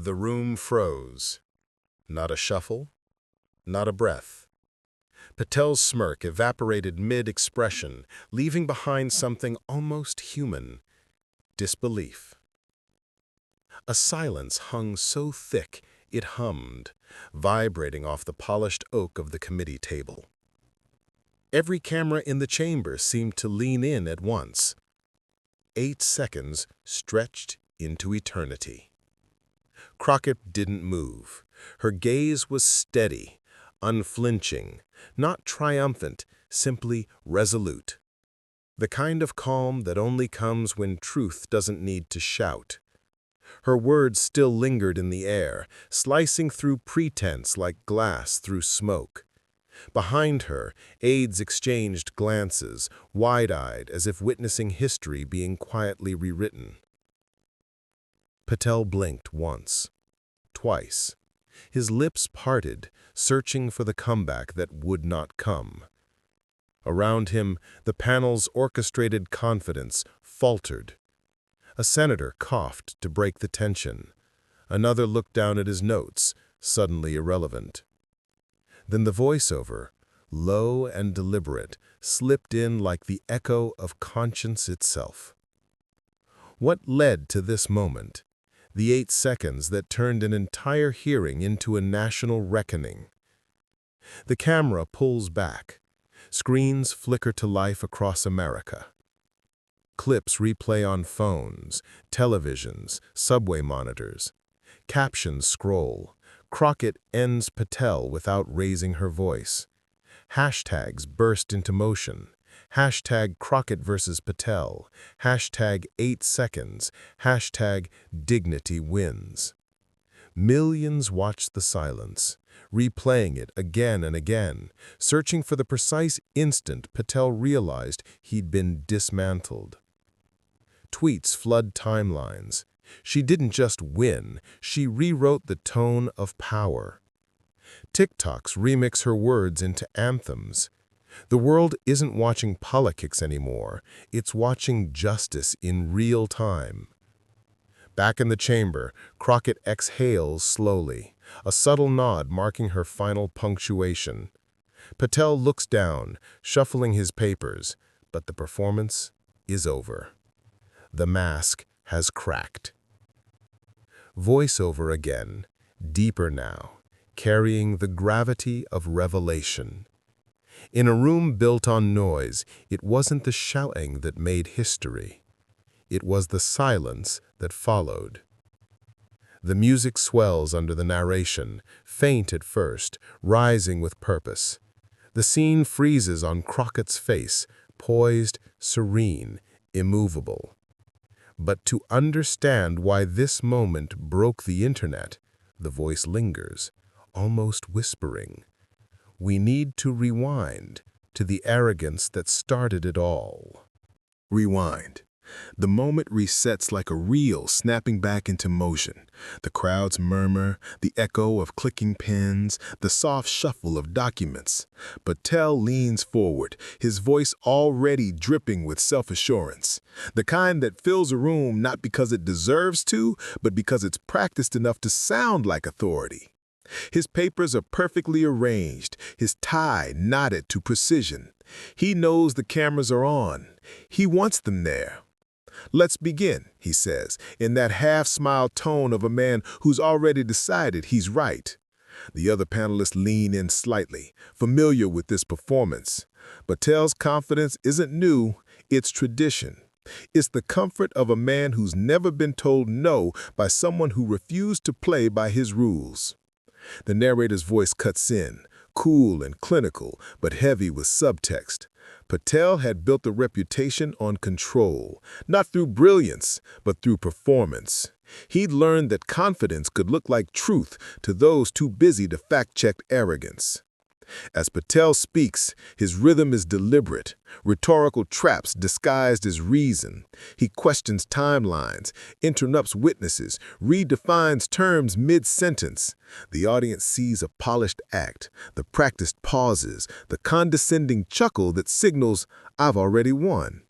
The room froze. Not a shuffle, not a breath. Patel's smirk evaporated mid-expression, leaving behind something almost human: disbelief. A silence hung so thick it hummed, vibrating off the polished oak of the committee table. Every camera in the chamber seemed to lean in at once. 8 seconds stretched into eternity. Crockett didn't move. Her gaze was steady, unflinching, not triumphant, simply resolute. The kind of calm that only comes when truth doesn't need to shout. Her words still lingered in the air, slicing through pretense like glass through smoke. Behind her, aides exchanged glances, wide-eyed as if witnessing history being quietly rewritten. Patel blinked once, twice. His lips parted, searching for the comeback that would not come. Around him, the panel's orchestrated confidence faltered. A senator coughed to break the tension. Another looked down at his notes, suddenly irrelevant. Then the voiceover, low and deliberate, slipped in like the echo of conscience itself. What led to this moment? The 8 seconds that turned an entire hearing into a national reckoning. The camera pulls back. Screens flicker to life across America. Clips replay on phones, televisions, subway monitors. Captions scroll. Crockett ends Patel without raising her voice. Hashtags burst into motion. Hashtag Crockett versus Patel. Hashtag 8 seconds. Hashtag dignity wins. Millions watched the silence, replaying it again and again, searching for the precise instant Patel realized he'd been dismantled. Tweets flood timelines. She didn't just win, she rewrote the tone of power. TikToks remix her words into anthems. The world isn't watching politics anymore, it's watching justice in real time. Back in the chamber, Crockett exhales slowly, a subtle nod marking her final punctuation. Patel looks down, shuffling his papers, but the performance is over. The mask has cracked. Voiceover again, deeper now, carrying the gravity of revelation. In a room built on noise, it wasn't the shouting that made history. It was the silence that followed. The music swells under the narration, faint at first, rising with purpose. The scene freezes on Crockett's face, poised, serene, immovable. But to understand why this moment broke the internet, the voice lingers, almost whispering. We need to rewind to the arrogance that started it all. Rewind. The moment resets like a reel snapping back into motion. The crowd's murmur, the echo of clicking pens, the soft shuffle of documents. Patel leans forward, his voice already dripping with self-assurance. The kind that fills a room not because it deserves to, but because it's practiced enough to sound like authority. His papers are perfectly arranged, his tie knotted to precision. He knows the cameras are on. He wants them there. "Let's begin," he says, in that half-smile tone of a man who's already decided he's right. The other panelists lean in slightly, familiar with this performance. Patel's confidence isn't new, it's tradition. It's the comfort of a man who's never been told no by someone who refused to play by his rules. The narrator's voice cuts in, cool and clinical, but heavy with subtext. Patel had built a reputation on control, not through brilliance, but through performance. He'd learned that confidence could look like truth to those too busy to fact-check arrogance. As Patel speaks, his rhythm is deliberate, rhetorical traps disguised as reason. He questions timelines, interrupts witnesses, redefines terms mid-sentence. The audience sees a polished act, the practiced pauses, the condescending chuckle that signals, "I've already won."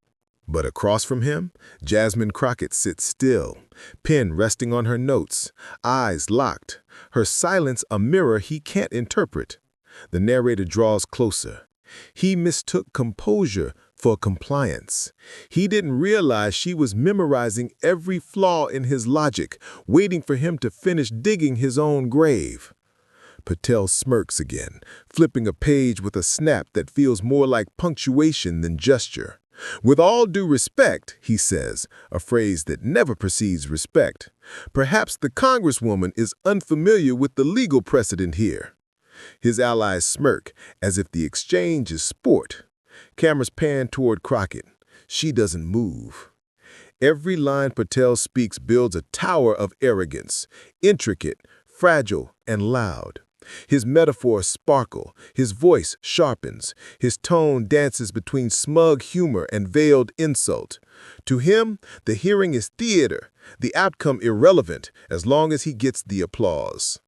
But across from him, Jasmine Crockett sits still, pen resting on her notes, eyes locked, her silence a mirror he can't interpret. The narrator draws closer. He mistook composure for compliance. He didn't realize she was memorizing every flaw in his logic, waiting for him to finish digging his own grave. Patel smirks again, flipping a page with a snap that feels more like punctuation than gesture. "With all due respect," he says, a phrase that never precedes respect, "perhaps the Congresswoman is unfamiliar with the legal precedent here." His allies smirk, as if the exchange is sport. Cameras pan toward Crockett. She doesn't move. Every line Patel speaks builds a tower of arrogance, intricate, fragile, and loud. His metaphors sparkle, his voice sharpens, his tone dances between smug humor and veiled insult. To him, the hearing is theater, the outcome irrelevant as long as he gets the applause.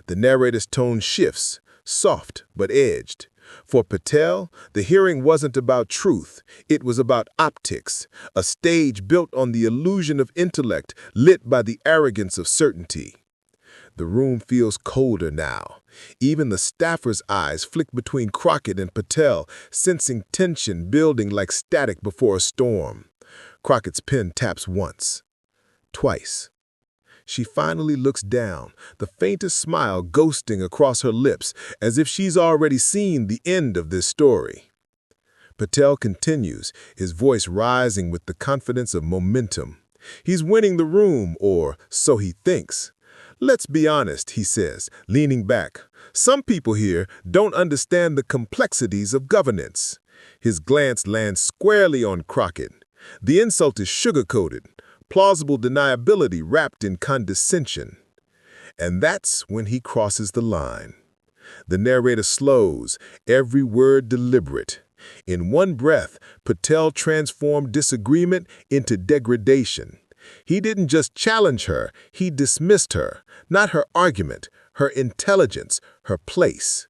The narrator's tone shifts, soft but edged. For Patel, the hearing wasn't about truth, it was about optics, a stage built on the illusion of intellect lit by the arrogance of certainty. The room feels colder now. Even the staffer's eyes flick between Crockett and Patel, sensing tension building like static before a storm. Crockett's pen taps once, twice. She finally looks down, the faintest smile ghosting across her lips, as if she's already seen the end of this story. Patel continues, his voice rising with the confidence of momentum. He's winning the room, or so he thinks. "Let's be honest," he says, leaning back. "Some people here don't understand the complexities of governance." His glance lands squarely on Crockett. The insult is sugar-coated, plausible deniability wrapped in condescension. And that's when he crosses the line. The narrator slows, every word deliberate. In one breath, Patel transformed disagreement into degradation. He didn't just challenge her, he dismissed her, not her argument, her intelligence, her place.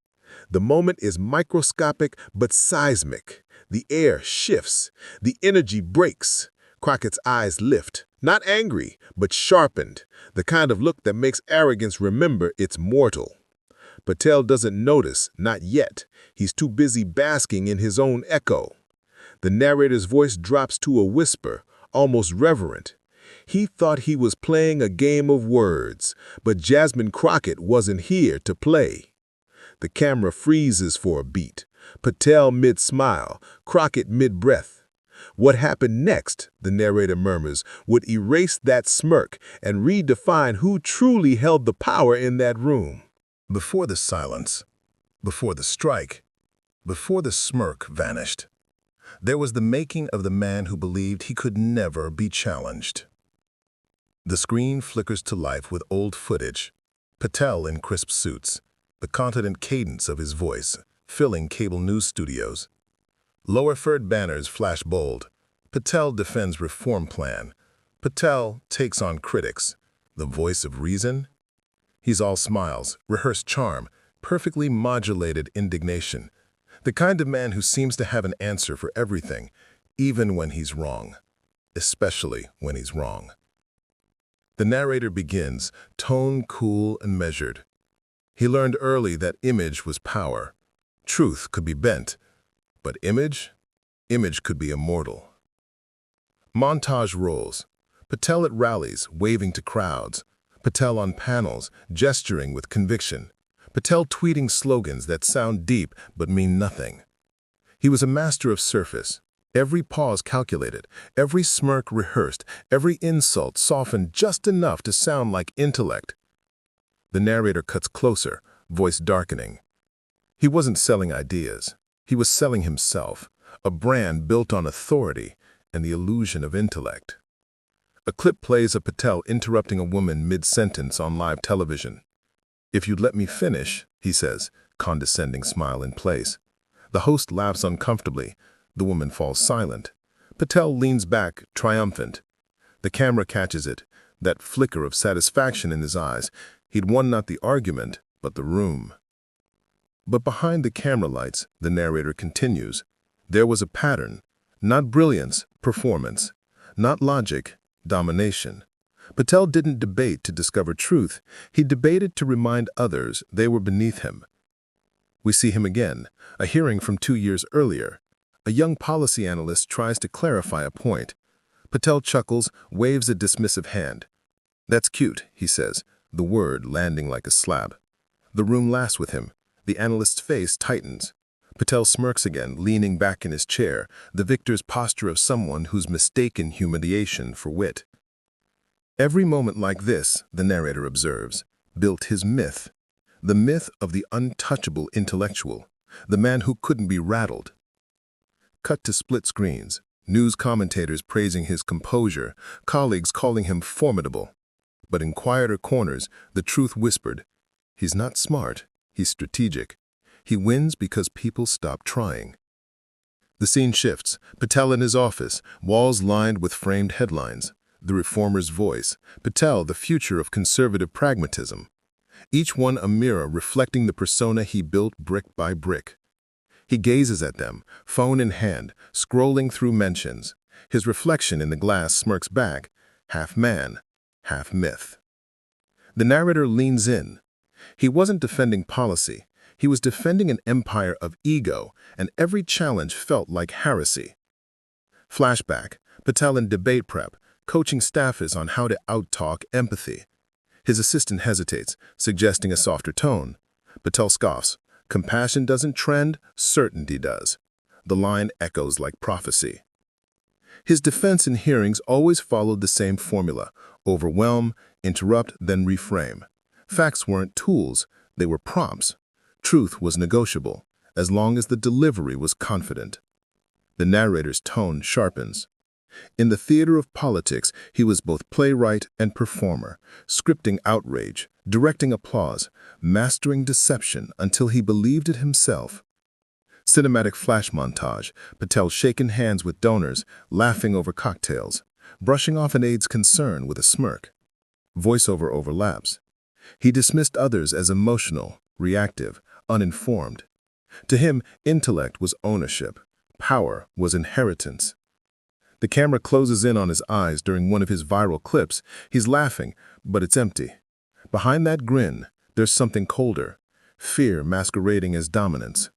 The moment is microscopic but seismic. The air shifts, the energy breaks. Crockett's eyes lift, not angry, but sharpened, the kind of look that makes arrogance remember it's mortal. Patel doesn't notice, not yet. He's too busy basking in his own echo. The narrator's voice drops to a whisper, almost reverent. He thought he was playing a game of words, but Jasmine Crockett wasn't here to play. The camera freezes for a beat, Patel mid-smile, Crockett mid-breath. What happened next, the narrator murmurs, would erase that smirk and redefine who truly held the power in that room. Before the silence, before the strike, before the smirk vanished, there was the making of the man who believed he could never be challenged. The screen flickers to life with old footage, Patel in crisp suits, the confident cadence of his voice, filling cable news studios. Lower third banners flash bold. Patel defends reform plan. Patel takes on critics. The voice of reason? He's all smiles, rehearsed charm, perfectly modulated indignation. The kind of man who seems to have an answer for everything, even when he's wrong. Especially when he's wrong. The narrator begins, tone cool and measured. He learned early that image was power. Truth could be bent, but image could be immortal. Montage rolls. Patel at rallies, waving to crowds. Patel on panels, gesturing with conviction. Patel tweeting slogans that sound deep but mean nothing. He was a master of surface. Every pause calculated, every smirk rehearsed, every insult softened just enough to sound like intellect. The narrator cuts closer, voice darkening. He wasn't selling ideas. He was selling himself, a brand built on authority and the illusion of intellect. A clip plays of Patel interrupting a woman mid-sentence on live television. "If you'd let me finish," he says, condescending smile in place. The host laughs uncomfortably. The woman falls silent. Patel leans back, triumphant. The camera catches it, that flicker of satisfaction in his eyes. He'd won not the argument, but the room. But behind the camera lights, the narrator continues, there was a pattern. Not brilliance, performance. Not logic, domination. Patel didn't debate to discover truth. He debated to remind others they were beneath him. We see him again, a hearing from 2 years earlier. A young policy analyst tries to clarify a point. Patel chuckles, waves a dismissive hand. "That's cute," he says, the word landing like a slap. The room laughs with him. The analyst's face tightens. Patel smirks again, leaning back in his chair, the victor's posture of someone who's mistaken humiliation for wit. Every moment like this, the narrator observes, built his myth. The myth of the untouchable intellectual, the man who couldn't be rattled. Cut to split screens, news commentators praising his composure, colleagues calling him formidable. But in quieter corners, the truth whispered, "He's not smart, he's strategic. He wins because people stop trying." The scene shifts. Patel in his office, walls lined with framed headlines. The reformer's voice. Patel, the future of conservative pragmatism. Each one a mirror reflecting the persona he built brick by brick. He gazes at them, phone in hand, scrolling through mentions. His reflection in the glass smirks back, half man, half myth. The narrator leans in. He wasn't defending policy. He was defending an empire of ego, and every challenge felt like heresy. Flashback, Patel in debate prep, coaching staffers on how to out-talk empathy. His assistant hesitates, suggesting a softer tone. Patel scoffs. "Compassion doesn't trend, certainty does." The line echoes like prophecy. His defense in hearings always followed the same formula: overwhelm, interrupt, then reframe. Facts weren't tools, they were prompts. Truth was negotiable, as long as the delivery was confident. The narrator's tone sharpens. In the theater of politics, he was both playwright and performer, scripting outrage, directing applause, mastering deception until he believed it himself. Cinematic flash montage, Patel shaking hands with donors, laughing over cocktails, brushing off an aide's concern with a smirk. Voiceover overlaps. He dismissed others as emotional, reactive, uninformed. To him, intellect was ownership. Power was inheritance. The camera closes in on his eyes during one of his viral clips. He's laughing, but it's empty. Behind that grin, there's something colder, fear masquerading as dominance.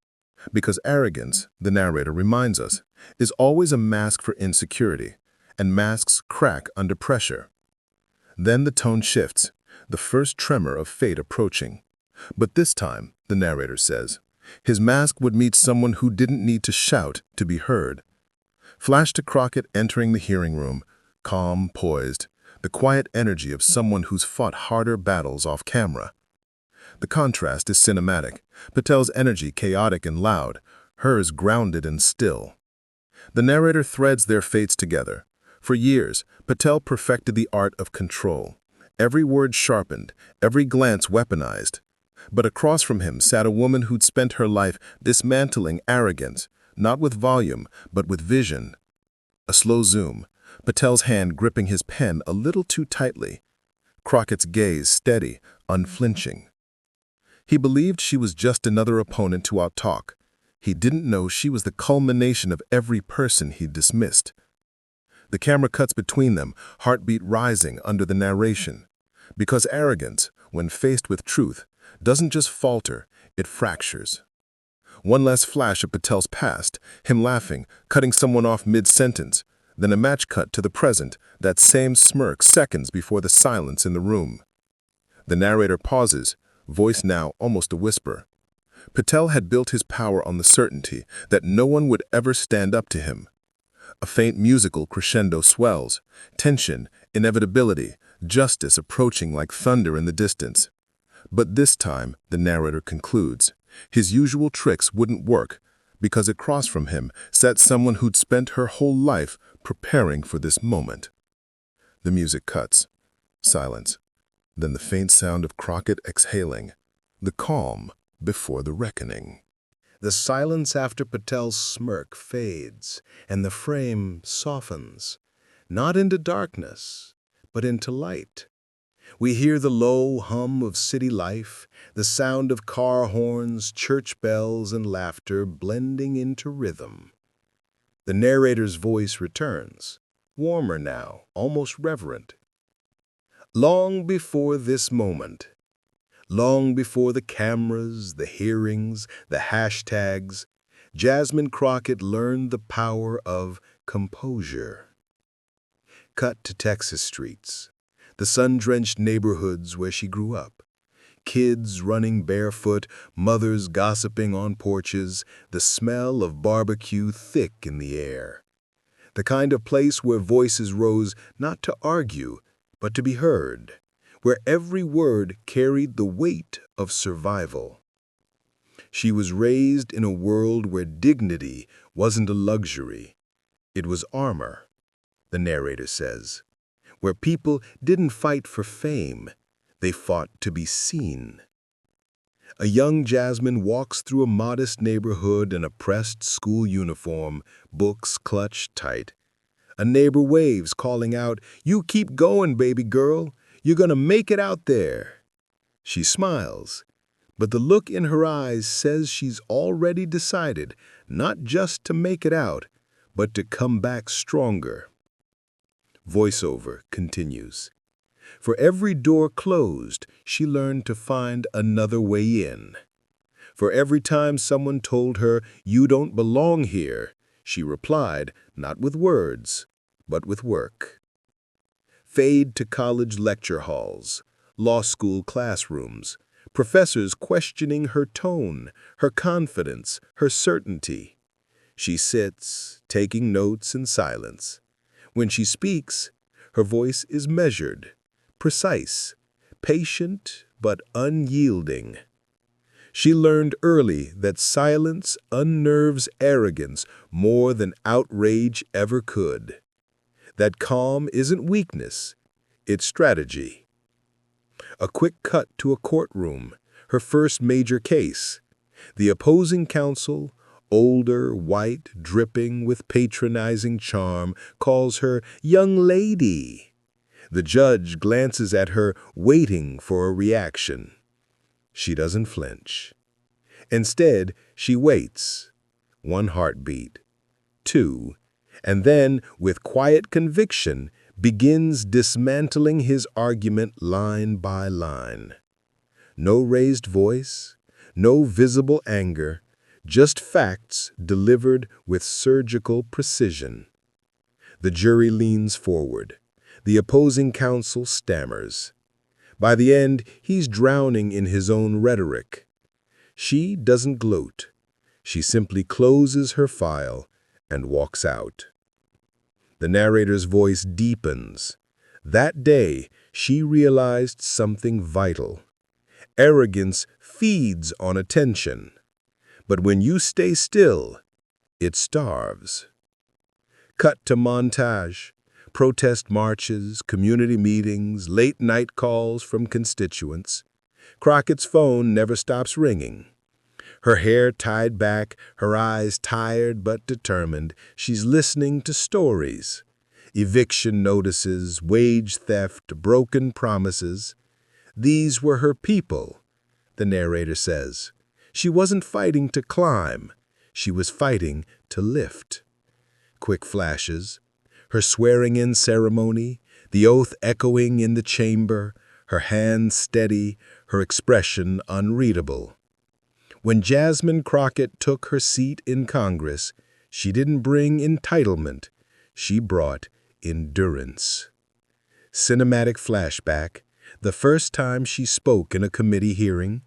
Because arrogance, the narrator reminds us, is always a mask for insecurity, and masks crack under pressure. Then the tone shifts, the first tremor of fate approaching. But this time, the narrator says, his mask would meet someone who didn't need to shout to be heard. Flash to Crockett entering the hearing room, calm, poised, the quiet energy of someone who's fought harder battles off camera. The contrast is cinematic, Patel's energy chaotic and loud, hers grounded and still. The narrator threads their fates together. For years, Patel perfected the art of control. Every word sharpened, every glance weaponized. But across from him sat a woman who'd spent her life dismantling arrogance, not with volume, but with vision. A slow zoom, Patel's hand gripping his pen a little too tightly. Crockett's gaze steady, unflinching. He believed she was just another opponent to outtalk. He didn't know she was the culmination of every person he'd dismissed. The camera cuts between them, heartbeat rising under the narration. Because arrogance, when faced with truth, doesn't just falter, it fractures. One last flash of Patel's past, him laughing, cutting someone off mid-sentence, then a match cut to the present, that same smirk seconds before the silence in the room. The narrator pauses, voice now almost a whisper. Patel had built his power on the certainty that no one would ever stand up to him. A faint musical crescendo swells, tension, inevitability, justice approaching like thunder in the distance. But this time, the narrator concludes, his usual tricks wouldn't work, because across from him sat someone who'd spent her whole life preparing for this moment. The music cuts. Silence. Then the faint sound of Crockett exhaling. The calm before the reckoning. The silence after Patel's smirk fades, and the frame softens, not into darkness, but into light. We hear the low hum of city life, the sound of car horns, church bells, and laughter blending into rhythm. The narrator's voice returns, warmer now, almost reverent. Long before this moment, long before the cameras, the hearings, the hashtags, Jasmine Crockett learned the power of composure. Cut to Texas streets, the sun-drenched neighborhoods where she grew up. Kids running barefoot, mothers gossiping on porches, the smell of barbecue thick in the air. The kind of place where voices rose not to argue, but to be heard, where every word carried the weight of survival. She was raised in a world where dignity wasn't a luxury. It was armor, the narrator says, where people didn't fight for fame. They fought to be seen. A young Jasmine walks through a modest neighborhood in a pressed school uniform, books clutched tight. A neighbor waves, calling out, "You keep going, baby girl. You're gonna make it out there." She smiles, but the look in her eyes says she's already decided not just to make it out, but to come back stronger. Voiceover continues. For every door closed, she learned to find another way in. For every time someone told her, "You don't belong here," she replied, not with words, but with work. Fade to college lecture halls, law school classrooms, professors questioning her tone, her confidence, her certainty. She sits, taking notes in silence. When she speaks, her voice is measured, precise, patient but unyielding. She learned early that silence unnerves arrogance more than outrage ever could. That calm isn't weakness, it's strategy. A quick cut to a courtroom, her first major case. The opposing counsel, older, white, dripping with patronizing charm, calls her "young lady." The judge glances at her, waiting for a reaction. She doesn't flinch. Instead, she waits. One heartbeat, two, and then, with quiet conviction, begins dismantling his argument line by line. No raised voice, no visible anger, just facts delivered with surgical precision. The jury leans forward. The opposing counsel stammers. By the end, he's drowning in his own rhetoric. She doesn't gloat. She simply closes her file and walks out. The narrator's voice deepens. That day, she realized something vital. Arrogance feeds on attention. But when you stay still, it starves. Cut to montage. Protest marches, community meetings, late-night calls from constituents. Crockett's phone never stops ringing. Her hair tied back, her eyes tired but determined, she's listening to stories. Eviction notices, wage theft, broken promises. These were her people, the narrator says. She wasn't fighting to climb. She was fighting to lift. Quick flashes. Her swearing-in ceremony, the oath echoing in the chamber, her hands steady, her expression unreadable. When Jasmine Crockett took her seat in Congress, she didn't bring entitlement, she brought endurance. Cinematic flashback, the first time she spoke in a committee hearing.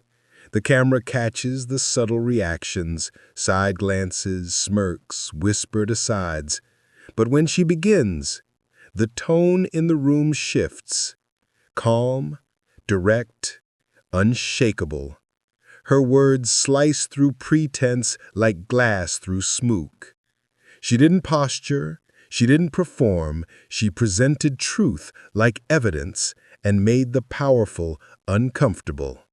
The camera catches the subtle reactions, side glances, smirks, whispered asides. But when she begins, the tone in the room shifts. Calm, direct, unshakable. Her words slice through pretense like glass through smoke. She didn't posture, she didn't perform, she presented truth like evidence and made the powerful uncomfortable.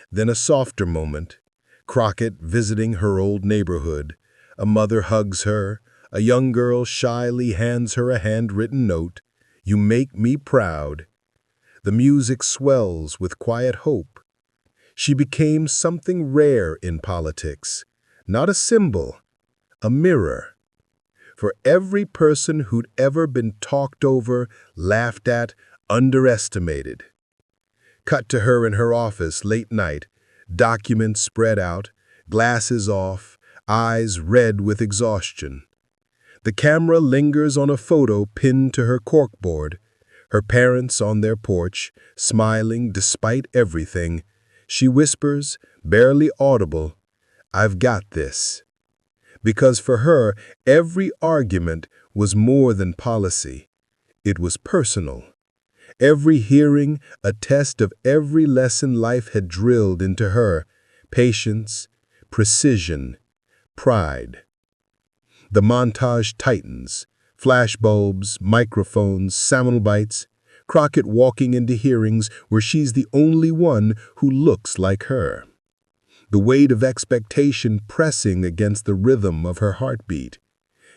Then a softer moment, Crockett visiting her old neighborhood. A mother hugs her. A young girl shyly hands her a handwritten note. "You make me proud." The music swells with quiet hope. She became something rare in politics, not a symbol, a mirror. for every person who'd ever been talked over, laughed at, underestimated. Cut to her in her office late night, documents spread out, glasses off, eyes red with exhaustion. The camera lingers on a photo pinned to her corkboard, her parents on their porch, smiling despite everything. She whispers, barely audible, "I've got this." Because for her, every argument was more than policy. It was personal. Every hearing, a test of every lesson life had drilled into her: patience, precision, pride. The montage tightens. Flashbulbs, microphones, soundbites. Crockett walking into hearings where she's the only one who looks like her. The weight of expectation pressing against the rhythm of her heartbeat.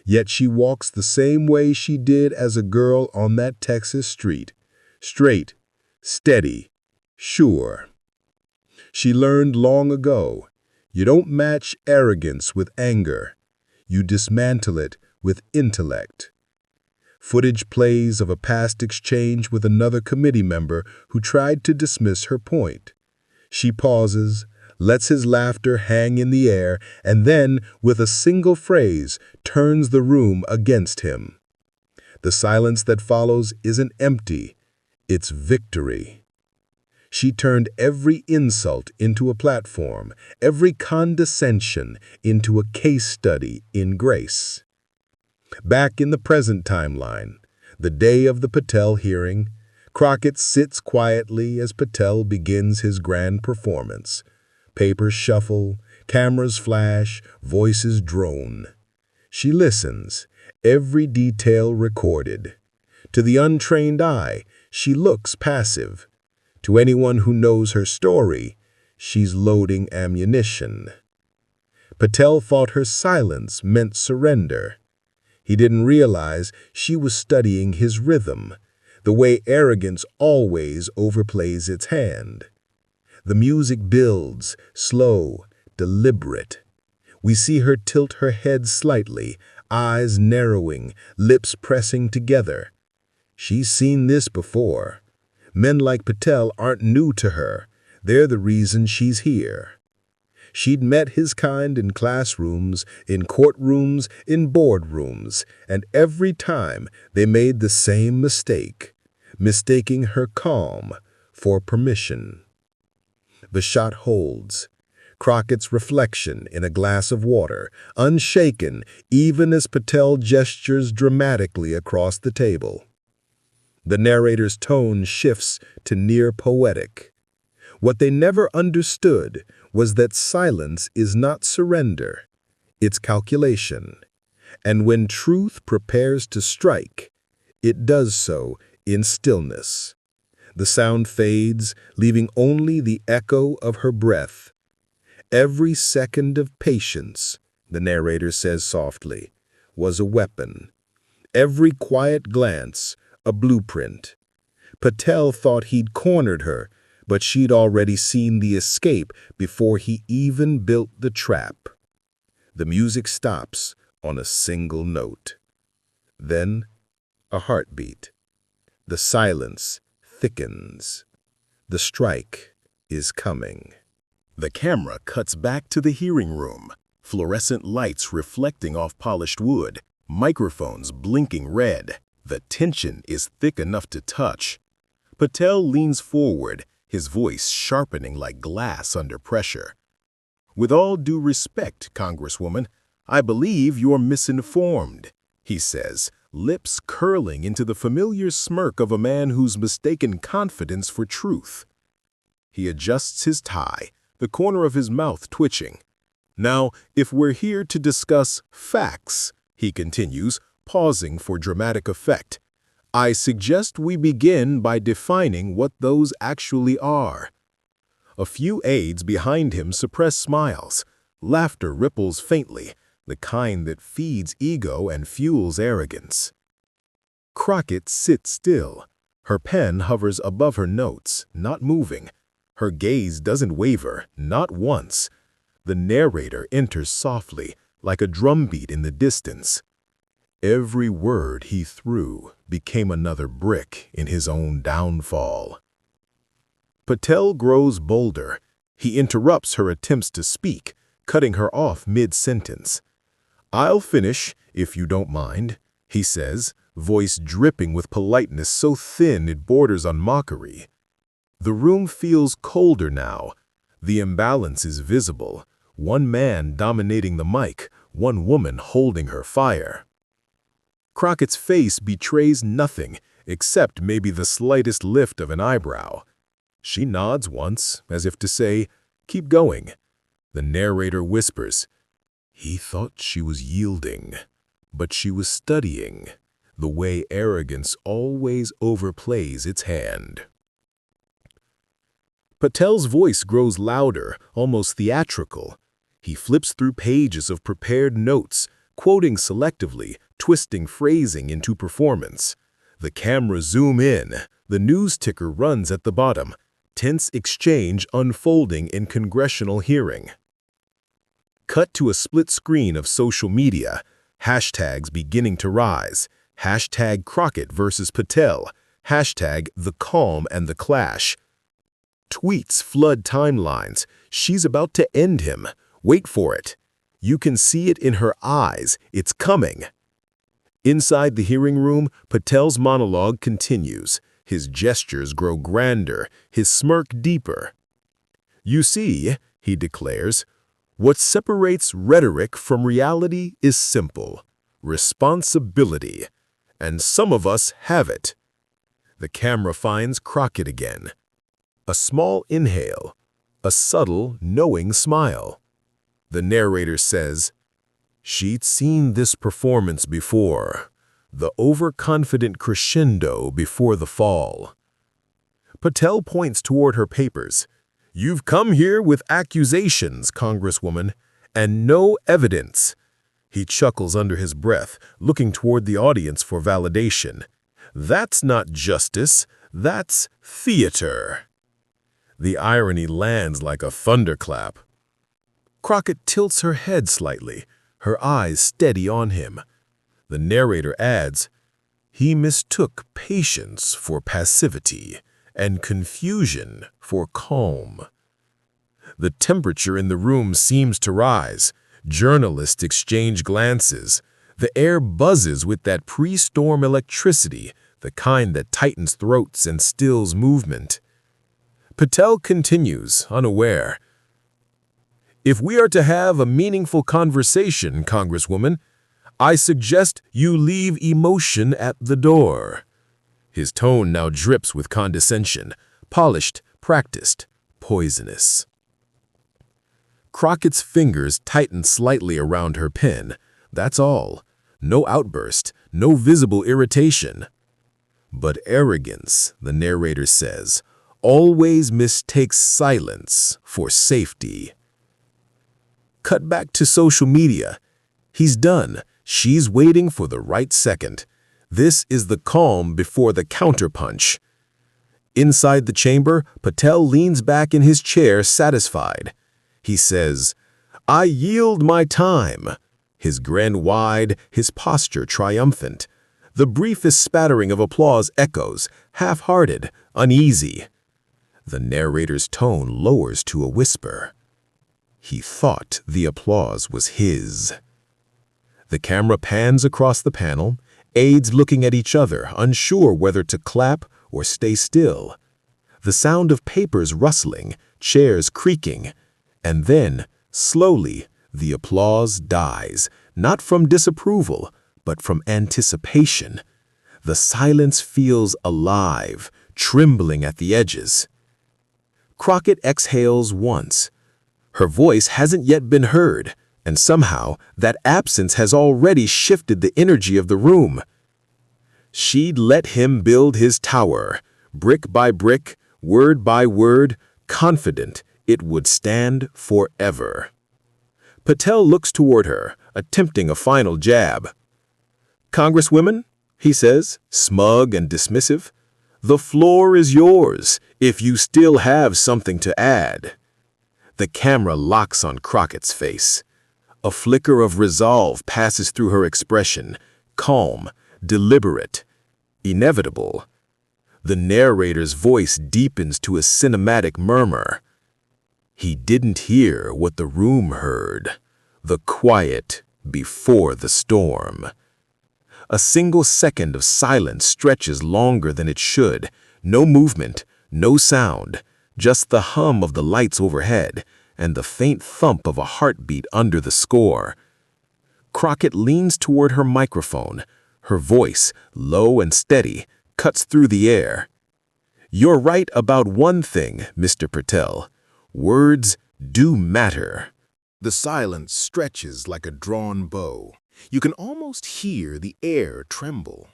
Yet she walks the same way she did as a girl on that Texas street. Straight, steady, sure. She learned long ago, you don't match arrogance with anger. You dismantle it with intellect. Footage plays of a past exchange with another committee member who tried to dismiss her point. She pauses, lets his laughter hang in the air, and then, with a single phrase, turns the room against him. The silence that follows isn't empty, it's victory. She turned every insult into a platform, every condescension into a case study in grace. Back in the present timeline, the day of the Patel hearing, Crockett sits quietly as Patel begins his grand performance. Papers shuffle, cameras flash, voices drone. She listens, every detail recorded. To the untrained eye, she looks passive. To anyone who knows her story, she's loading ammunition. Patel thought her silence meant surrender. He didn't realize she was studying his rhythm, the way arrogance always overplays its hand. The music builds, slow, deliberate. We see her tilt her head slightly, eyes narrowing, lips pressing together. She's seen this before. Men like Patel aren't new to her. They're the reason she's here. She'd met his kind in classrooms, in courtrooms, in boardrooms, and every time they made the same mistake, mistaking her calm for permission. The shot holds. Crockett's reflection in a glass of water, unshaken even as Patel gestures dramatically across the table. The narrator's tone shifts to near poetic. What they never understood was that silence is not surrender, it's calculation. And when truth prepares to strike, it does so in stillness. The sound fades, leaving only the echo of her breath. Every second of patience, the narrator says softly, was a weapon. Every quiet glance, a blueprint. Patel thought he'd cornered her, but she'd already seen the escape before he even built the trap. The music stops on a single note. Then, a heartbeat. The silence thickens. The strike is coming. The camera cuts back to the hearing room, fluorescent lights reflecting off polished wood, microphones blinking red. The tension is thick enough to touch. Patel leans forward, his voice sharpening like glass under pressure. "With all due respect, Congresswoman, I believe you're misinformed," he says, lips curling into the familiar smirk of a man who's mistaken confidence for truth. He adjusts his tie, the corner of his mouth twitching. "Now, if we're here to discuss facts," he continues, pausing for dramatic effect, "I suggest we begin by defining what those actually are." A few aides behind him suppress smiles. Laughter ripples faintly, the kind that feeds ego and fuels arrogance. Crockett sits still. Her pen hovers above her notes, not moving. Her gaze doesn't waver, not once. The narrator enters softly, like a drumbeat in the distance. Every word he threw became another brick in his own downfall. Patel grows bolder. He interrupts her attempts to speak, cutting her off mid-sentence. "I'll finish, if you don't mind," he says, voice dripping with politeness so thin it borders on mockery. The room feels colder now. The imbalance is visible. One man dominating the mic, one woman holding her fire. Crockett's face betrays nothing, except maybe the slightest lift of an eyebrow. She nods once, as if to say, "Keep going." The narrator whispers, "He thought she was yielding, but she was studying the way arrogance always overplays its hand." Patel's voice grows louder, almost theatrical. He flips through pages of prepared notes, quoting selectively, twisting phrasing into performance. The cameras zoom in. The news ticker runs at the bottom. Tense exchange unfolding in congressional hearing. Cut to a split screen of social media. Hashtags beginning to rise. Hashtag Crockett versus Patel. Hashtag the calm and the clash. Tweets flood timelines. She's about to end him. Wait for it. You can see it in her eyes. It's coming. Inside the hearing room, Patel's monologue continues. His gestures grow grander, his smirk deeper. "You see," he declares, "what separates rhetoric from reality is simple. Responsibility. And some of us have it." The camera finds Crockett again. A small inhale, a subtle, knowing smile. The narrator says, "She'd seen this performance before, the overconfident crescendo before the fall." Patel points toward her papers. "You've come here with accusations, Congresswoman, and no evidence." He chuckles under his breath, looking toward the audience for validation. "That's not justice, that's theater." The irony lands like a thunderclap. Crockett tilts her head slightly, her eyes steady on him. The narrator adds, "He mistook patience for passivity and confusion for calm." The temperature in the room seems to rise. Journalists exchange glances. The air buzzes with that pre-storm electricity, the kind that tightens throats and stills movement. Patel continues, unaware. "If we are to have a meaningful conversation, Congresswoman, I suggest you leave emotion at the door." His tone now drips with condescension, polished, practiced, poisonous. Crockett's fingers tighten slightly around her pen. That's all. No outburst, no visible irritation. But arrogance, the narrator says, always mistakes silence for safety. Cut back to social media. He's done. She's waiting for the right second. This is the calm before the counterpunch. Inside the chamber, Patel leans back in his chair, satisfied. He says, "I yield my time." His grin wide, his posture triumphant. The briefest spattering of applause echoes, half-hearted, uneasy. The narrator's tone lowers to a whisper. He thought the applause was his. The camera pans across the panel, aides looking at each other, unsure whether to clap or stay still. The sound of papers rustling, chairs creaking, and then, slowly, the applause dies, not from disapproval, but from anticipation. The silence feels alive, trembling at the edges. Crockett exhales once. Her voice hasn't yet been heard, and somehow that absence has already shifted the energy of the room. She'd let him build his tower, brick by brick, word by word, confident it would stand forever. Patel looks toward her, attempting a final jab. "Congresswoman," he says, smug and dismissive, "the floor is yours if you still have something to add." The camera locks on Crockett's face. A flicker of resolve passes through her expression, calm, deliberate, inevitable. The narrator's voice deepens to a cinematic murmur. He didn't hear what the room heard, the quiet before the storm. A single second of silence stretches longer than it should. No movement, no sound, just the hum of the lights overhead and the faint thump of a heartbeat under the score. Crockett leans toward her microphone. Her voice, low and steady, cuts through the air. "You're right about one thing, Mr. Patel. Words do matter." The silence stretches like a drawn bow. You can almost hear the air tremble.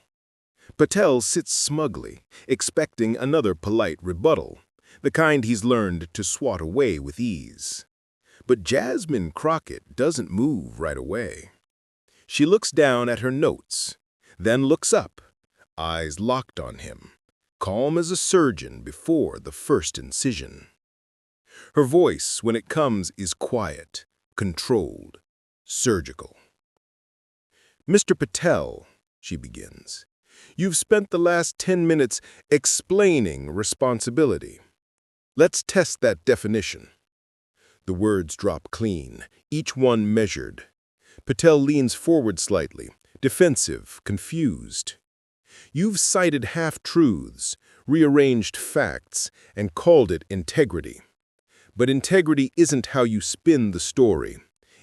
Patel sits smugly, expecting another polite rebuttal, the kind he's learned to swat away with ease. But Jasmine Crockett doesn't move right away. She looks down at her notes, then looks up, eyes locked on him, calm as a surgeon before the first incision. Her voice, when it comes, is quiet, controlled, surgical. "Mr. Patel," she begins, "you've spent the last 10 minutes explaining responsibility. Let's test that definition." The words drop clean, each one measured. Patel leans forward slightly, defensive, confused. "You've cited half-truths, rearranged facts, and called it integrity. But integrity isn't how you spin the story.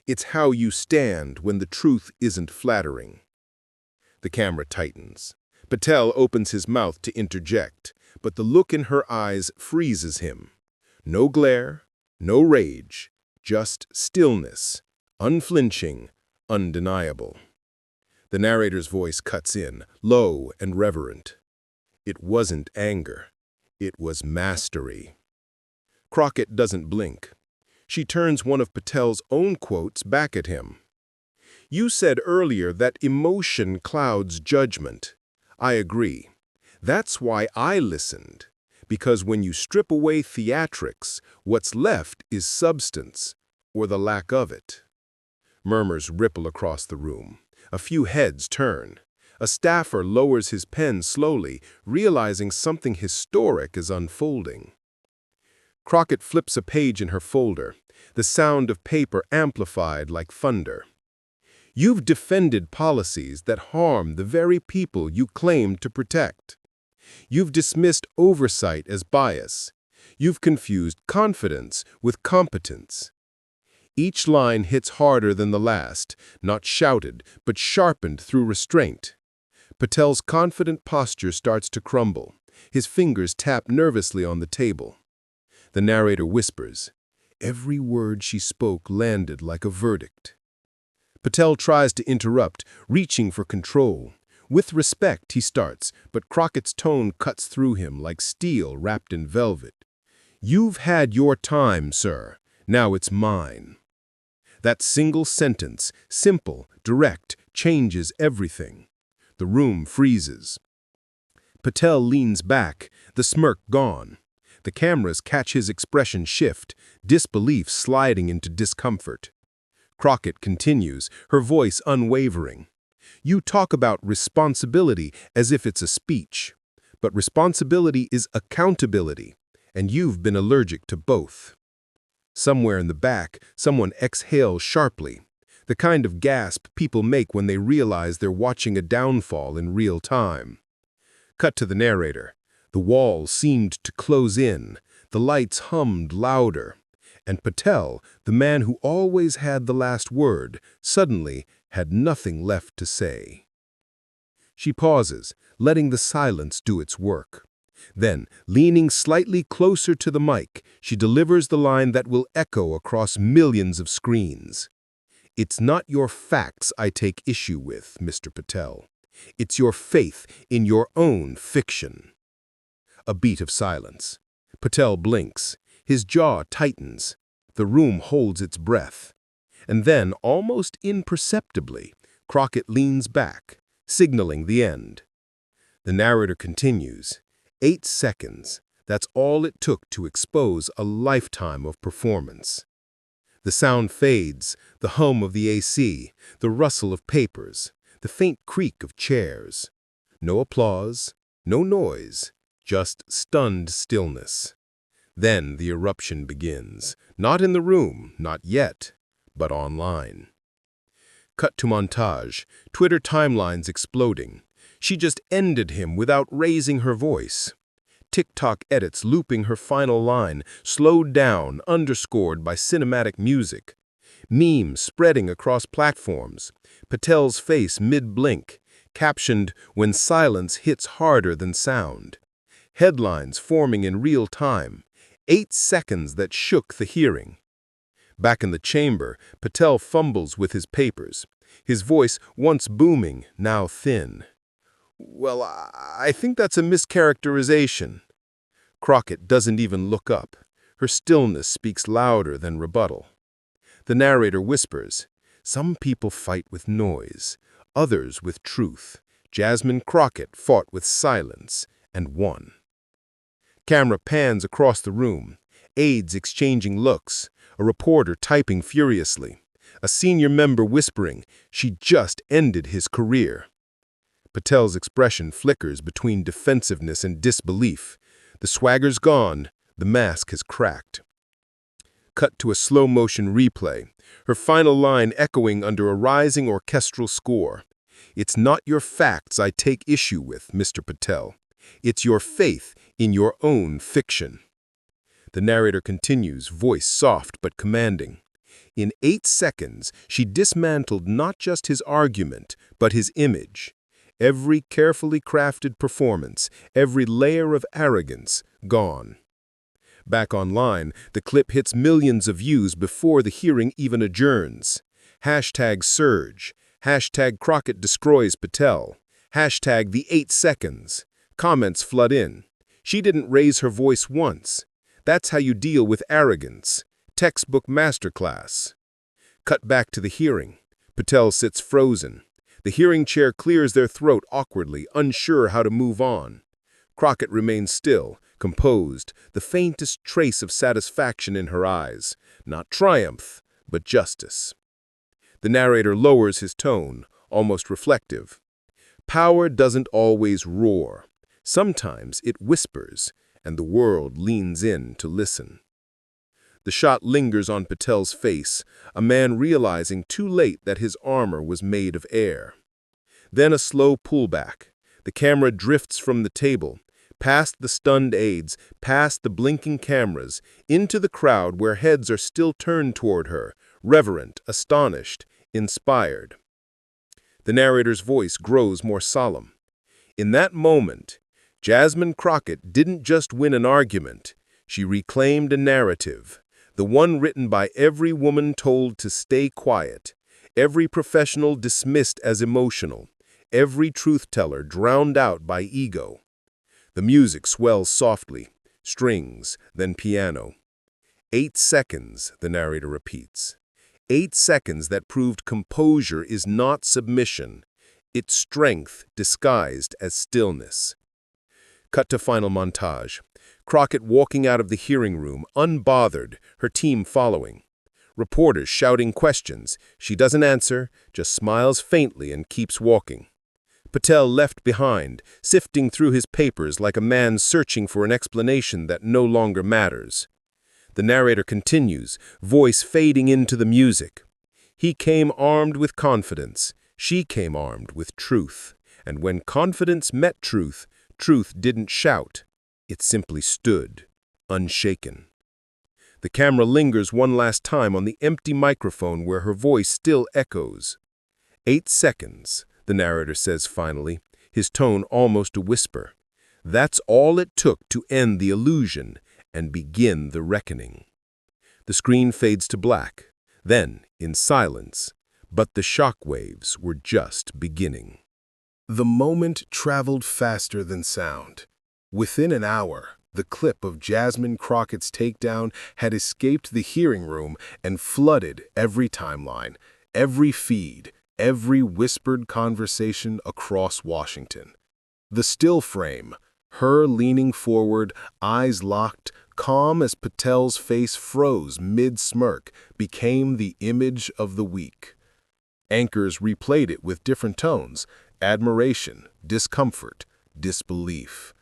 It's how you stand when the truth isn't flattering." The camera tightens. Patel opens his mouth to interject, but the look in her eyes freezes him. No glare, no rage, just stillness, unflinching, undeniable. The narrator's voice cuts in, low and reverent. It wasn't anger. It was mastery. Crockett doesn't blink. She turns one of Patel's own quotes back at him. "You said earlier that emotion clouds judgment. I agree. That's why I listened. Because when you strip away theatrics, what's left is substance, or the lack of it." Murmurs ripple across the room. A few heads turn. A staffer lowers his pen slowly, realizing something historic is unfolding. Crockett flips a page in her folder, the sound of paper amplified like thunder. "You've defended policies that harm the very people you claim to protect. You've dismissed oversight as bias. You've confused confidence with competence." Each line hits harder than the last, not shouted, but sharpened through restraint. Patel's confident posture starts to crumble. His fingers tap nervously on the table. The narrator whispers. Every word she spoke landed like a verdict. Patel tries to interrupt, reaching for control. With respect, he starts, but Crockett's tone cuts through him like steel wrapped in velvet. "You've had your time, sir. Now it's mine." That single sentence, simple, direct, changes everything. The room freezes. Patel leans back, the smirk gone. The cameras catch his expression shift, disbelief sliding into discomfort. Crockett continues, her voice unwavering. "You talk about responsibility as if it's a speech. But responsibility is accountability, and you've been allergic to both." Somewhere in the back, someone exhales sharply, the kind of gasp people make when they realize they're watching a downfall in real time. Cut to the narrator. The walls seemed to close in, the lights hummed louder, and Patel, the man who always had the last word, suddenly had nothing left to say. She pauses, letting the silence do its work. Then, leaning slightly closer to the mic, she delivers the line that will echo across millions of screens. "It's not your facts I take issue with, Mr. Patel. It's your faith in your own fiction." A beat of silence. Patel blinks. His jaw tightens. The room holds its breath. And then, almost imperceptibly, Crockett leans back, signaling the end. The narrator continues. 8 seconds. That's all it took to expose a lifetime of performance. The sound fades, the hum of the AC, the rustle of papers. the faint creak of chairs. No applause, no noise, just stunned stillness. Then the eruption begins, not in the room, not yet, but online. Cut to montage, Twitter timelines exploding. She just ended him without raising her voice. TikTok edits looping her final line, slowed down, underscored by cinematic music. Memes spreading across platforms. Patel's face mid-blink, captioned, "When silence hits harder than sound." Headlines forming in real time. 8 seconds that shook the hearing. Back in the chamber, Patel fumbles with his papers. His voice, once booming, now thin. "Well, I think that's a mischaracterization." Crockett doesn't even look up. Her stillness speaks louder than rebuttal. The narrator whispers, "Some people fight with noise, others with truth. Jasmine Crockett fought with silence and won." Camera pans across the room, aides exchanging looks, a reporter typing furiously, a senior member whispering, "She just ended his career." Patel's expression flickers between defensiveness and disbelief. The swagger's gone, the mask has cracked. Cut to a slow-motion replay, her final line echoing under a rising orchestral score. "It's not your facts I take issue with, Mr. Patel. It's your faith in your own fiction." The narrator continues, voice soft but commanding. In 8 seconds, she dismantled not just his argument, but his image. Every carefully crafted performance, every layer of arrogance, gone. Back online, the clip hits millions of views before the hearing even adjourns. Hashtag surge. Hashtag Crockett destroys Patel. Hashtag the 8 seconds. Comments flood in. "She didn't raise her voice once. That's how you deal with arrogance. Textbook masterclass." Cut back to the hearing. Patel sits frozen. The hearing chair clears their throat awkwardly, unsure how to move on. Crockett remains still, composed, the faintest trace of satisfaction in her eyes. Not triumph, but justice. The narrator lowers his tone, almost reflective. Power doesn't always roar. Sometimes it whispers, and the world leans in to listen. The shot lingers on Patel's face, a man realizing too late that his armor was made of air. Then a slow pullback. The camera drifts from the table, past the stunned aides, past the blinking cameras, into the crowd where heads are still turned toward her, reverent, astonished, inspired. The narrator's voice grows more solemn. In that moment, Jasmine Crockett didn't just win an argument, she reclaimed a narrative, the one written by every woman told to stay quiet, every professional dismissed as emotional, every truth-teller drowned out by ego. The music swells softly, strings, then piano. 8 seconds, the narrator repeats. 8 seconds that proved composure is not submission, it's strength disguised as stillness. Cut to final montage. Crockett walking out of the hearing room, unbothered, her team following. Reporters shouting questions. She doesn't answer, just smiles faintly and keeps walking. Patel left behind, sifting through his papers like a man searching for an explanation that no longer matters. The narrator continues, voice fading into the music. He came armed with confidence. She came armed with truth. And when confidence met truth, truth didn't shout. It simply stood, unshaken. The camera lingers one last time on the empty microphone where her voice still echoes. 8 seconds, the narrator says finally, his tone almost a whisper. That's all it took to end the illusion and begin the reckoning. The screen fades to black, then in silence, but the shockwaves were just beginning. The moment traveled faster than sound. Within an hour, the clip of Jasmine Crockett's takedown had escaped the hearing room and flooded every timeline, every feed, every whispered conversation across Washington. The still frame, her leaning forward, eyes locked, calm as Patel's face froze mid-smirk, became the image of the week. Anchors replayed it with different tones: admiration, discomfort, disbelief.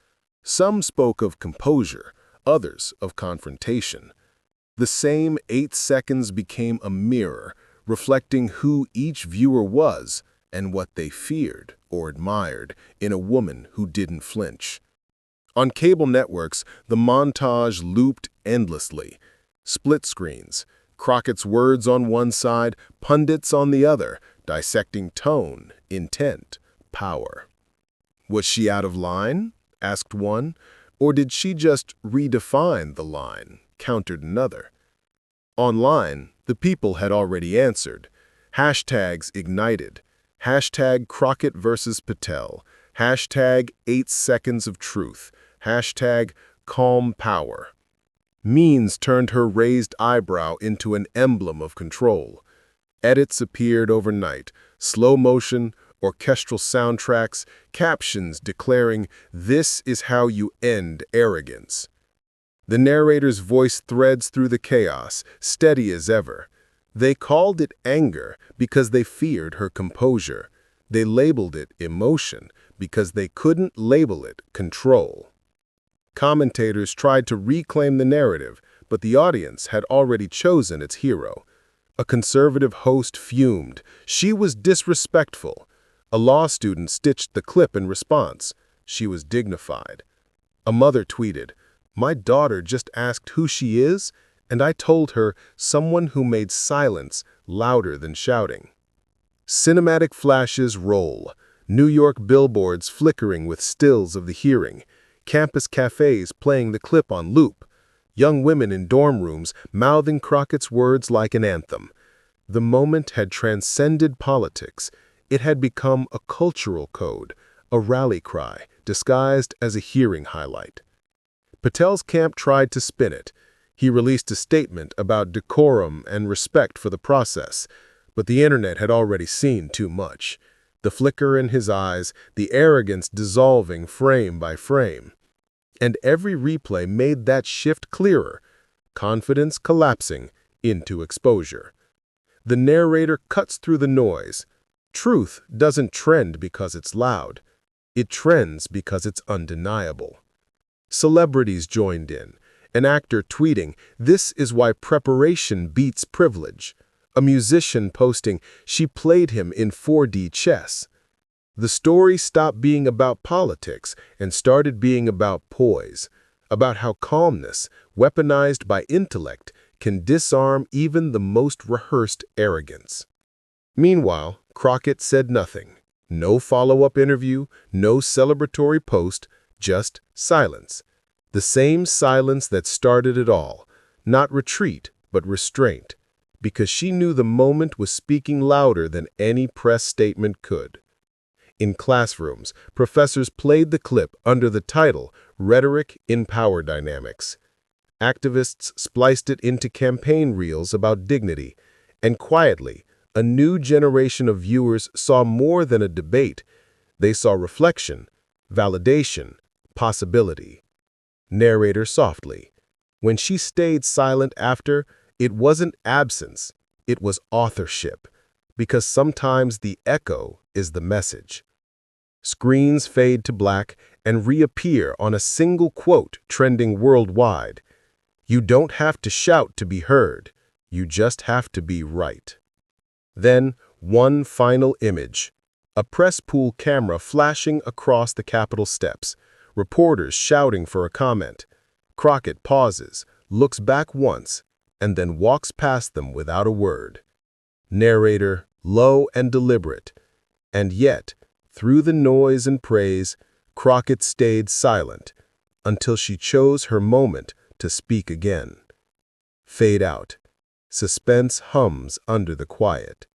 Some spoke of composure, others of confrontation. The same 8 seconds became a mirror, reflecting who each viewer was and what they feared or admired in a woman who didn't flinch. On cable networks, the montage looped endlessly. Split screens, Crockett's words on one side, pundits on the other, dissecting tone, intent, power. Was she out of line? Asked one. Or did she just redefine the line? Countered another. Online, the people had already answered. Hashtags ignited. Hashtag Crockett versus Patel. Hashtag 8 seconds of truth. Hashtag calm power. Means turned her raised eyebrow into an emblem of control. Edits appeared overnight, slow motion, orchestral soundtracks, captions declaring, "This is how you end arrogance." The narrator's voice threads through the chaos, steady as ever. They called it anger because they feared her composure. They labeled it emotion because they couldn't label it control. Commentators tried to reclaim the narrative, but the audience had already chosen its hero. A conservative host fumed. She was disrespectful. A law student stitched the clip in response. She was dignified. A mother tweeted, "My daughter just asked who she is, and I told her someone who made silence louder than shouting." Cinematic flashes roll, New York billboards flickering with stills of the hearing, campus cafes playing the clip on loop, young women in dorm rooms mouthing Crockett's words like an anthem. The moment had transcended politics. It had become a cultural code, a rally cry disguised as a hearing highlight. Patel's camp tried to spin it. He released a statement about decorum and respect for the process, but the internet had already seen too much. The flicker in his eyes, the arrogance dissolving frame by frame. And every replay made that shift clearer, confidence collapsing into exposure. The narrator cuts through the noise. Truth doesn't trend because it's loud. It trends because it's undeniable. Celebrities joined in. An actor tweeting, "This is why preparation beats privilege." A musician posting, "She played him in 4D chess." The story stopped being about politics and started being about poise, about how calmness, weaponized by intellect, can disarm even the most rehearsed arrogance. Meanwhile, Crockett said nothing. No follow-up interview, no celebratory post, just silence. The same silence that started it all, not retreat, but restraint, because she knew the moment was speaking louder than any press statement could. In classrooms, professors played the clip under the title Rhetoric in Power Dynamics. Activists spliced it into campaign reels about dignity, and quietly, a new generation of viewers saw more than a debate. They saw reflection, validation, possibility. Narrator softly. When she stayed silent after, it wasn't absence, it was authorship, because sometimes the echo is the message. Screens fade to black and reappear on a single quote trending worldwide. You don't have to shout to be heard, you just have to be right. Then, one final image. A press pool camera flashing across the Capitol steps, reporters shouting for a comment. Crockett pauses, looks back once, and then walks past them without a word. Narrator, low and deliberate. And yet, through the noise and praise, Crockett stayed silent until she chose her moment to speak again. Fade out. Suspense hums under the quiet.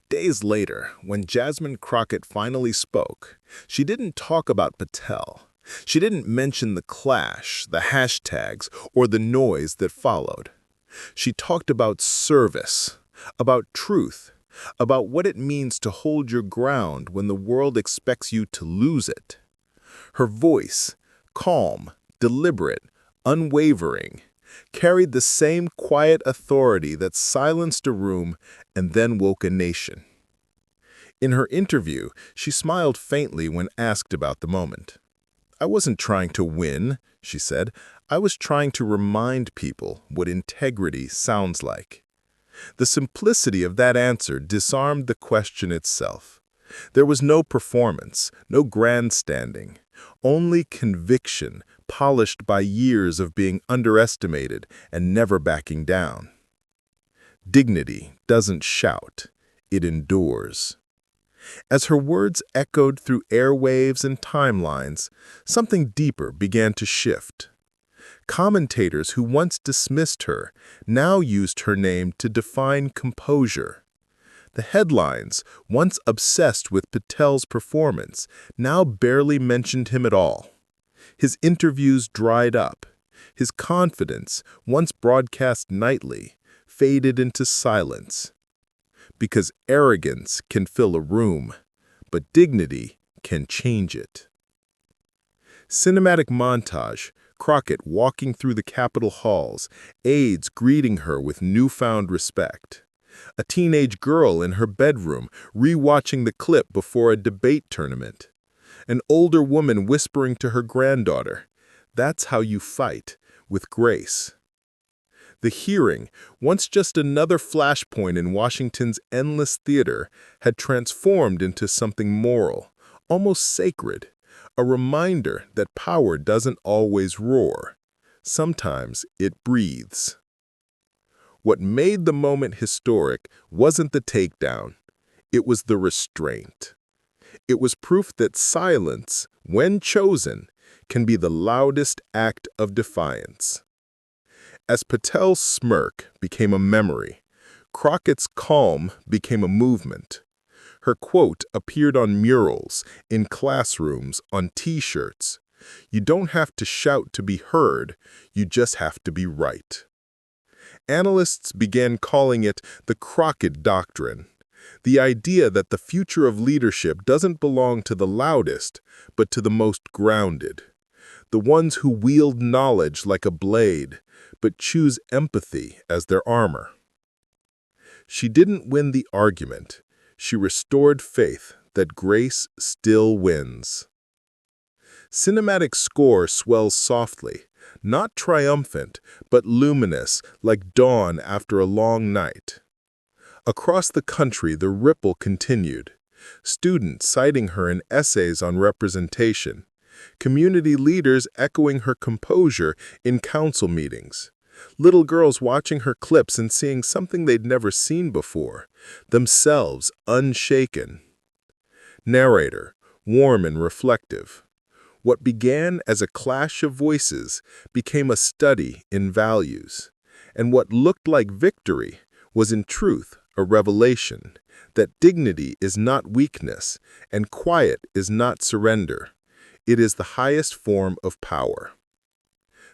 Days later, when Jasmine Crockett finally spoke, she didn't talk about Patel. She didn't mention the clash, the hashtags, or the noise that followed. She talked about service, about truth, about what it means to hold your ground when the world expects you to lose it. Her voice, calm, deliberate, unwavering, carried the same quiet authority that silenced a room and then woke a nation. In her interview, she smiled faintly when asked about the moment. "I wasn't trying to win," she said. "I was trying to remind people what integrity sounds like." The simplicity of that answer disarmed the question itself. There was no performance, no grandstanding, only conviction polished by years of being underestimated and never backing down. Dignity doesn't shout, it endures. As her words echoed through airwaves and timelines, something deeper began to shift. Commentators who once dismissed her now used her name to define composure. The headlines, once obsessed with Patel's performance, now barely mentioned him at all. His interviews dried up. His confidence, once broadcast nightly, faded into silence. Because arrogance can fill a room, but dignity can change it. Cinematic montage, Crockett walking through the Capitol halls, aides greeting her with newfound respect. A teenage girl in her bedroom rewatching the clip before a debate tournament. An older woman whispering to her granddaughter, "That's how you fight, with grace." The hearing, once just another flashpoint in Washington's endless theater, had transformed into something moral, almost sacred, a reminder that power doesn't always roar. Sometimes it breathes. What made the moment historic wasn't the takedown, it was the restraint. It was proof that silence, when chosen, can be the loudest act of defiance. As Patel's smirk became a memory, Crockett's calm became a movement. Her quote appeared on murals, in classrooms, on T-shirts. "You don't have to shout to be heard, you just have to be right." Analysts began calling it the Crockett Doctrine, the idea that the future of leadership doesn't belong to the loudest, but to the most grounded, the ones who wield knowledge like a blade, but choose empathy as their armor. She didn't win the argument. She restored faith that grace still wins. Cinematic score swells softly, not triumphant, but luminous, like dawn after a long night. Across the country, the ripple continued. Students citing her in essays on representation. Community leaders echoing her composure in council meetings. Little girls watching her clips and seeing something they'd never seen before, themselves unshaken. Narrator, warm and reflective. What began as a clash of voices became a study in values, and what looked like victory was in truth a revelation that dignity is not weakness and quiet is not surrender. It is the highest form of power.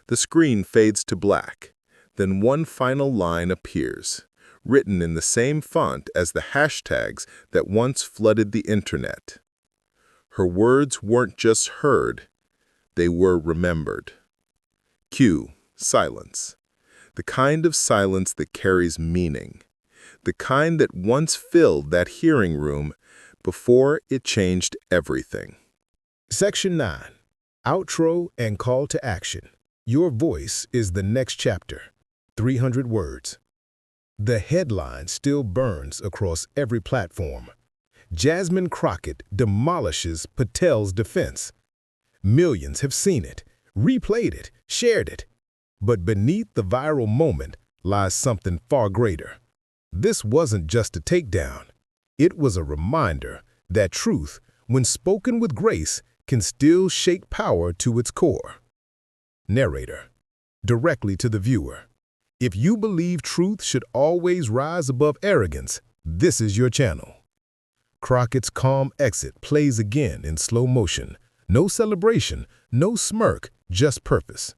The screen fades to black, then one final line appears, written in the same font as the hashtags that once flooded the internet. Her words weren't just heard, they were remembered. Cue, silence. The kind of silence that carries meaning. The kind that once filled that hearing room before it changed everything. Section 9. Outro and Call to Action. Your voice is the next chapter. 300 words. The headline still burns across every platform. Jasmine Crockett demolishes Patel's defense. Millions have seen it, replayed it, shared it. But beneath the viral moment lies something far greater. This wasn't just a takedown. It was a reminder that truth, when spoken with grace, can still shake power to its core. Narrator, directly to the viewer. If you believe truth should always rise above arrogance, this is your channel. Crockett's calm exit plays again in slow motion. No celebration, no smirk, just purpose.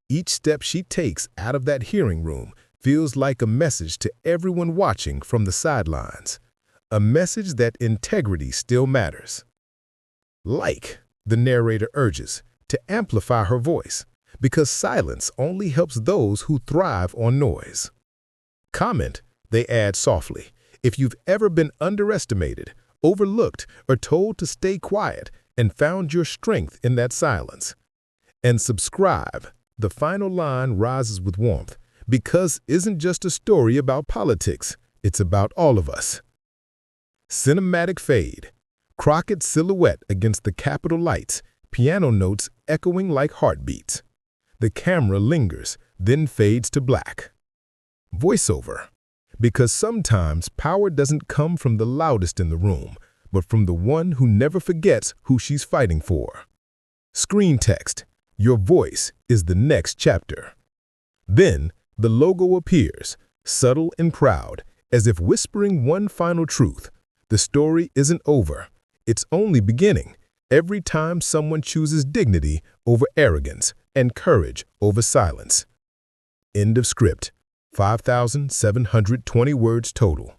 Each step she takes out of that hearing room feels like a message to everyone watching from the sidelines. A message that integrity still matters. Like, the narrator urges, to amplify her voice, because silence only helps those who thrive on noise. Comment, they add softly, if you've ever been underestimated overlooked, or told to stay quiet, and found your strength in that silence. And subscribe. The final line rises with warmth, because isn't just a story about politics, it's about all of us. Cinematic fade. Crockett's silhouette against the Capitol lights, piano notes echoing like heartbeats. The camera lingers, then fades to black. Voiceover. Because sometimes power doesn't come from the loudest in the room, but from the one who never forgets who she's fighting for. Screen text. Your voice is the next chapter. Then the logo appears, subtle and proud, as if whispering one final truth. The story isn't over. It's only beginning. Every time someone chooses dignity over arrogance and courage over silence. End of script. 5,720 words total.